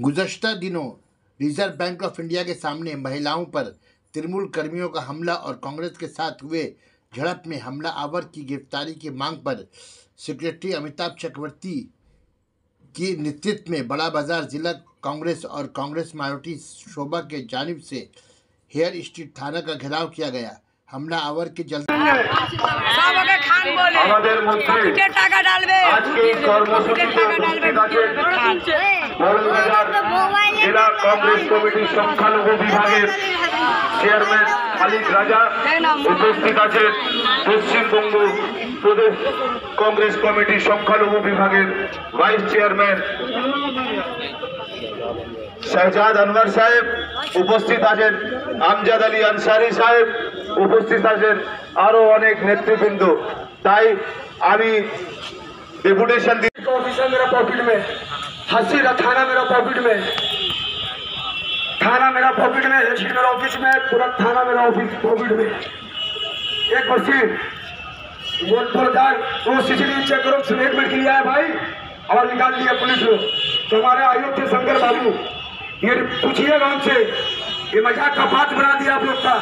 गुज़श्ता दिनों reserve bank of India के सामने महिलाओं पर तृणमूल कर्मियों का हमला और कांग्रेस के साथ हुए झड़प में हमला आवर की गिरफ्तारी की मांग पर सेक्रेटरी अमिताभ चक्रवर्ती की नेतृत्व में बड़ा बाजार जिला कांग्रेस और कांग्रेस माइनॉरिटी शोभा के जानिब से हेयर स्ट्रीट थाना का घेराव किया गया। हमला आवर के जल्द जिला कांग्रेस कमिटी संख्यालघु विभागের চেয়ারম্যান মালিক রাজা উপস্থিত আছেন। পশ্চিমবঙ্গ প্রদেশ कांग्रेस কমিটি সংখ্যালঘু বিভাগের ভাইস চেয়ারম্যান शहजाद अनवर साहेब उपस्थित आছেন। আমজাদ আলী আনসারী साहेब उपस्थित आছেন। আরো অনেক নেতৃবৃন্দ। তাই আমি डेपुटेशन ऑफिसर मेरा पॉकेट में, हसीरा थाना मेरा पॉकेट में, थाना मेरा पॉकेट में, मेरा ऑफिस में, पूरा थाना मेरा ऑफिस पॉकेट में। एक मशीन वो सीसीटीवी चेक करो, 1 मिनट के लिए आया भाई और निकाल लिया पुलिस लोग। तो हमारे आयोग थे शंकर बाबू, ये पूछिएगा उनसे, ये मजाक का बात बना दिया आप लोग का।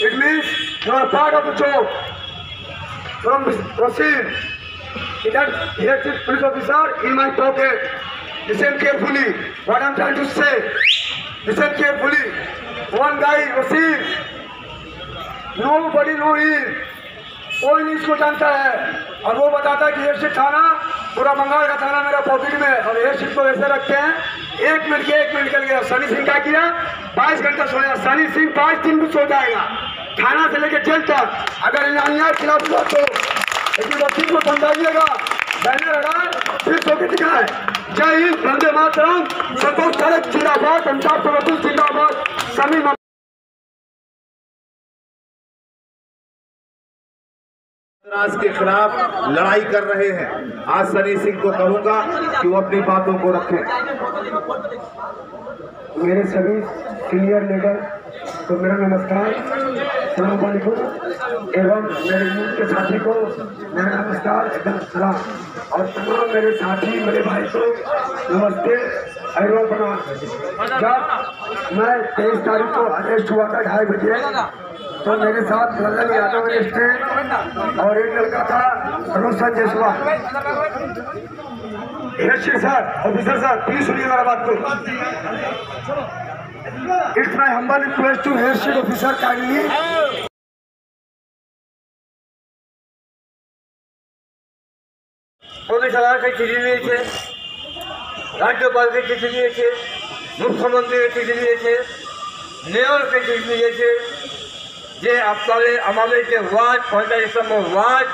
It means you are part of the job from machine. Here is police officer in my pocket. Listen carefully. What I am trying to say. Listen carefully. One guy, Wasim. Nobody know him. कोई नहीं इसको जानता है और वो बताता है कि हेयर शीट थाना पूरा बंगाल का थाना मेरा पॉकेट में और हेयर शीट को ऐसे रखते हैं। 1 मिनट निकल गया। सनी सिंह क्या किया? 22 घंटा सोया। सनी सिंह 5 दिन भी सो जाएगा थाना से लेकर जेल तक। अगर अन्याय खिलाफ हुआ तो बच्ची को समझाइएगा। बैनर हटा फिर सो के दिखा है। जय हिंद, वंदे मातरम, संतोष तारक जिंदाबाद, अमिताभ चक्रवर्ती जिंदाबाद, समी राज के खिलाफ लड़ाई कर रहे हैं। आज सनी सिंह को कहूंगा कि वो अपनी बातों को रखें। मेरे सभी सीनियर लीडर को मेरा नमस्कार, सलाम वालेकुम, एवं मेरे यूथ के साथी को मेरा नमस्कार एवं सलाम, और तमाम मेरे साथी मेरे भाई को नमस्ते एवं प्रणाम। जब मैं 23 तारीख को अरेस्ट हुआ था 2:30 बजे, तो मेरे साथ लल्लन यादव स्टेट और एक लड़का था Roshan Jaswal. Sir officer sir please सुनिए मेरा बात को। It's my humble request to Hare Street officer kindly প্রতিষ্ঠানকে চিঠি দিয়েছে, রাজ্যপালকে চিঠি দিয়েছে, মুখ্যমন্ত্রীকে চিঠি দিয়েছে, মেয়রকে চিঠি দিয়েছে যে আপনাদের আমাদের যে ওয়ার্ড 45 নম্বর ওয়ার্ড,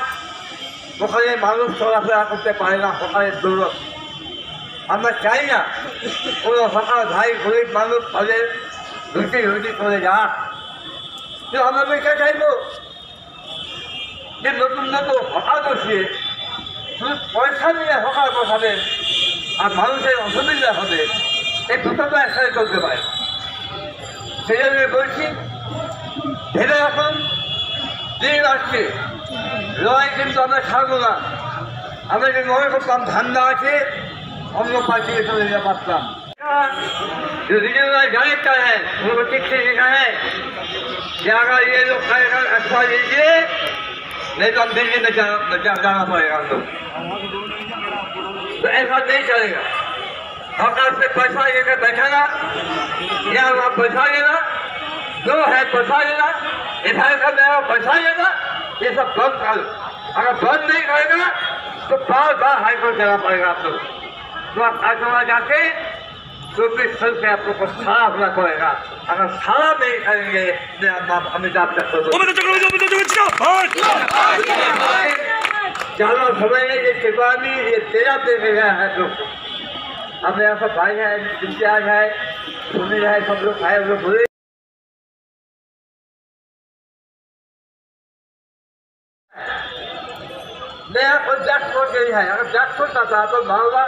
ওখানে মানুষ চলাফেরা করতে পারে না, হকারের দৌলত। আমরা চাই না কোনো হকার ভাই গরিব মানুষ তাদের রুটি করে যাক। কিন্তু আমরা এটা চাইব যে নতুন হকার বসিয়ে শুধু পয়সা নিয়ে হকার বসাবেন আর মানুষের অসুবিধা হবে, এই দুটো তো একসাথে চলতে পারে। সেই জন্য বলছি ভেবে রাখুন, দিন আসছে, লড়াই কিন্তু আমরা ছাড়বো না। আমরা যে মনে করতাম ধান্দা আছে, অন্য পার্টিকে চলে যেতে পারতাম। जो रीजनल डायरेक्टर है उनको चिट्ठी लिखा है कि अगर ये लोग कार्यक्रम अच्छा लीजिए नहीं तो हम दिल्ली में जाना पड़ेगा हम लोग। तो ऐसा नहीं चलेगा। सरकार से पैसा लेकर बैठाना या वहाँ पैसा लेना, जो है पैसा लेना, इधर का मेरा पैसा लेना, ये सब बंद कर। अगर बंद नहीं करेगा तो बार बार हाईकोर्ट जाना पड़ेगा आप लोग। तो आप हाईकोर्ट जाके तो स्थल से आप लोग को सारा होना पड़ेगा। अगर सारा नहीं करेंगे अमिताभ चक्रवर्ती ज्यादा समय ये शिवानी ये तेरा दे गया है लोग। अब यहाँ सब भाई है, इम्तियाज है, सुनील है, सब लोग है, लोग बोले मेरा कोई जैकपॉट नहीं है। अगर जैकपॉट का था तो मामला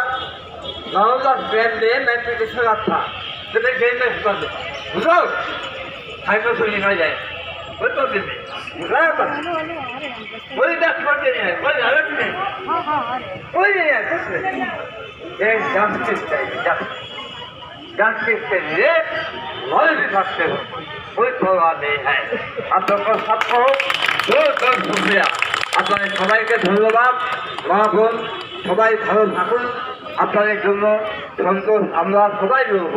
ट्रेन में मैं पिटिशन था तो मैं जेल में कर दूँ बुझो हाईकोर्ट से निकल जाए तो दिन में कोई जैकपॉट नहीं है, कोई हालत नहीं, कोई नहीं है, कुछ नहीं। एक जस्टिस चाहिए, জাস্টিসকে নিয়ে ভয় থাকতে कोई परवाह नहीं है। आप लोगों सबको जोर शुक्रिया। আপনাদের সবাইকে ধন্যবাদ। মা বোন সবাই ভালো থাকুন, আপনাদের জন্য সন্তোষ আমরা সবাই রইব,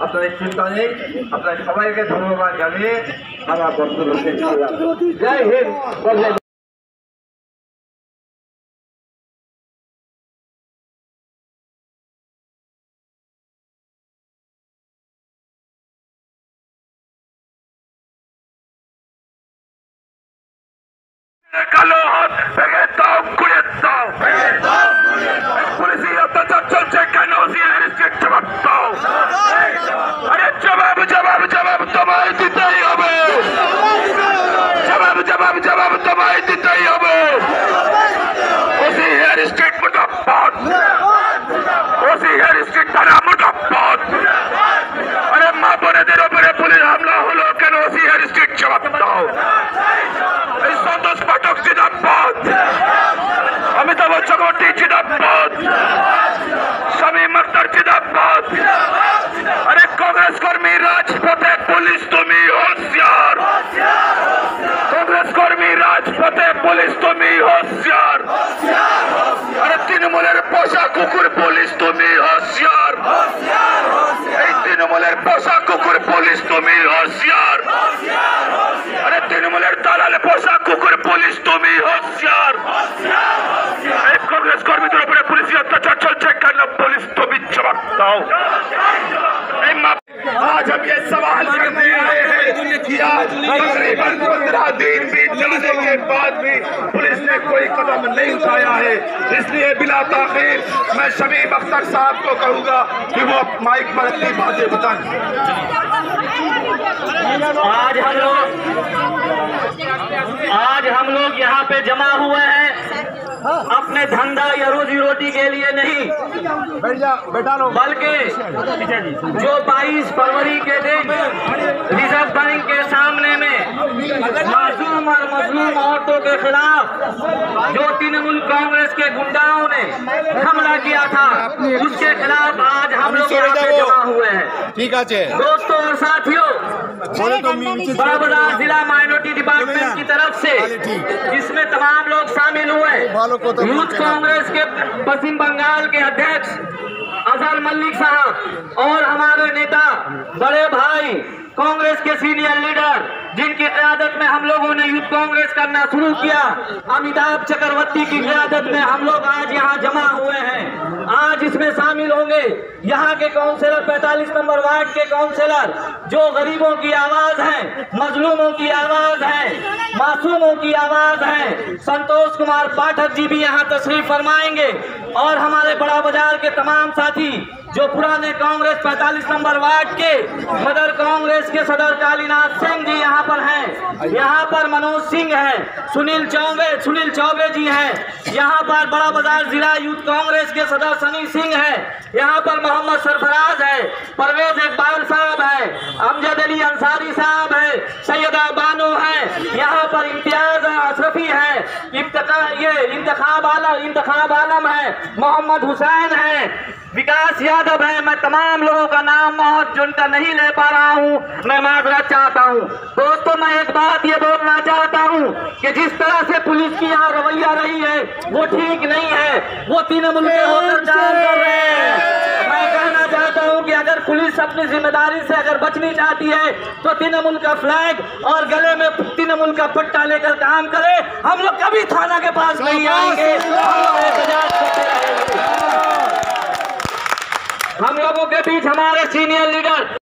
আপনাদের চিন্তা নেই। আপনাদের সবাইকে ধন্যবাদ জানিয়ে আমার বক্তব্য শেষ করলাম। জয় হিন্দ। কালো হাত ভেঙে দাও, ঘুরে দাও, পুলিশি অত্যাচার চলছে কেন? জবাব দাও। আরে জবাব জবাব জবাব তোমায় দিতেই হবে, জবাব জবাব জবাব তোমায় দিতেই হবে। ওসি হেয়ার স্ট্রিট মুর্দাবাদ, ওসি হেয়ার স্ট্রিট থানা মুর্দাবাদ। আরে মা বোনেদের উপরে পুলিশ হামলা হলো কেন? ওসি হেয়ার স্ট্রিট জবাব দাও। এই সন্তোষ পাঠক জিন্দাবাদ, অমিতাভ চক্রবর্তী জিন্দাবাদ, শামীম আখতার জিন্দাবাদ। আরে কংগ্রেস কর্মী রাজপথে, পুলিশ তুমি হোশিয়ার। কংগ্রেস কর্মী রাজপথে, পুলিশ তুমি হোশিয়ার। আরে তৃণমূলের পোষা কুকুর, পুলিশ তুমি হোশিয়ার। এই তৃণমূলের পোষা কুকুর, পুলিশ তুমি হোশিয়ার। আরে তৃণমূলের দালাল পোষা কুকুর, পুলিশ তুমি হোশিয়ার। এই কংগ্রেস কর্মীদের উপরে পুলিশি অত্যাচার চলছে কেন? পুলিশ তুমি জবাব দাও। आज हम ये सवाल करने आए हैं कि आज तकरीबन 15 दिन बीत जाने के बाद भी पुलिस ने कोई कदम नहीं उठाया है। इसलिए बिला ताखीर मैं शमीम अख्तर साहब को कहूँगा कि वो माइक पर अपनी बातें बताएं। आज हम लोग यहाँ पे जमा हुए हैं अपने धंधा या रोजी रोटी के लिए नहीं, बल्कि जो 22 फरवरी के दिन रिजर्व बैंक के सामने में मासूम और मजलूम औरतों के खिलाफ जो तृणमूल कांग्रेस के गुंडाओं ने हमला किया था, उसके खिलाफ आज हम लोग यहाँ पे जमा हुए हैं। ठीक है दोस्तों और साथियों, बड़ाबाजार जिला माइनॉरिटी डिपार्टमेंट की तरफ से इसमें तमाम लोग शामिल हुए। यूथ कांग्रेस के पश्चिम बंगाल के अध्यक्ष अजहर मलिक साहब और हमारे नेता बड़े भाई कांग्रेस के सीनियर लीडर जिनकी क़यादत में हम लोगों ने यूथ कांग्रेस करना शुरू किया, अमिताभ चक्रवर्ती की क़यादत में हम लोग आज यहाँ जमा हुए हैं। आज इसमें शामिल होंगे यहाँ के काउंसलर, 45 नंबर वार्ड के काउंसलर जो गरीबों की आवाज है, मजलूमों की आवाज है, मासूमों की आवाज है। संतोष कुमार पाठक जी भी यहाँ तशरीफ फरमाएंगे और हमारे बड़ा बाजार के तमाम साथी जो पुराने कांग्रेस 45 नंबर वार्ड के सदर कांग्रेस के सदर कालीनाथ सिंह जी यहाँ पर हैं। यहाँ पर मनोज सिंह है, सुनील चौबे जी हैं। यहाँ पर बड़ा बाजार जिला यूथ कांग्रेस के सदर सनी सिंह है। यहाँ पर मोहम्मद सरफराज है, परवेज इकबाल साहब है, अमजद अली अंसारी साहब है, सैयदा बानो है। यहाँ पर इम्तियाज अशरफी है, इंतखाब आलम है, मोहम्मद हुसैन है, विकास यादव है। मैं तमाम लोगों का नाम जिनका नहीं ले पा रहा हूँ, मैं माजरत चाहता हूँ। दोस्तों, मैं एक बात ये बोलना चाहता हूँ कि जिस तरह से पुलिस की यहाँ रवैया रही है वो ठीक नहीं है। वो तृणमूल के होकर काम कर रहे हैं। मैं कहना चाहता हूँ कि अगर पुलिस अपनी जिम्मेदारी से अगर बचनी चाहती है तो तृणमूल का फ्लैग और गले में तृणमूल का पट्टा लेकर काम करे। हम लोग कभी थाना के पास नहीं आएंगे, हम लोगों के बीच हमारे सीनियर लीडर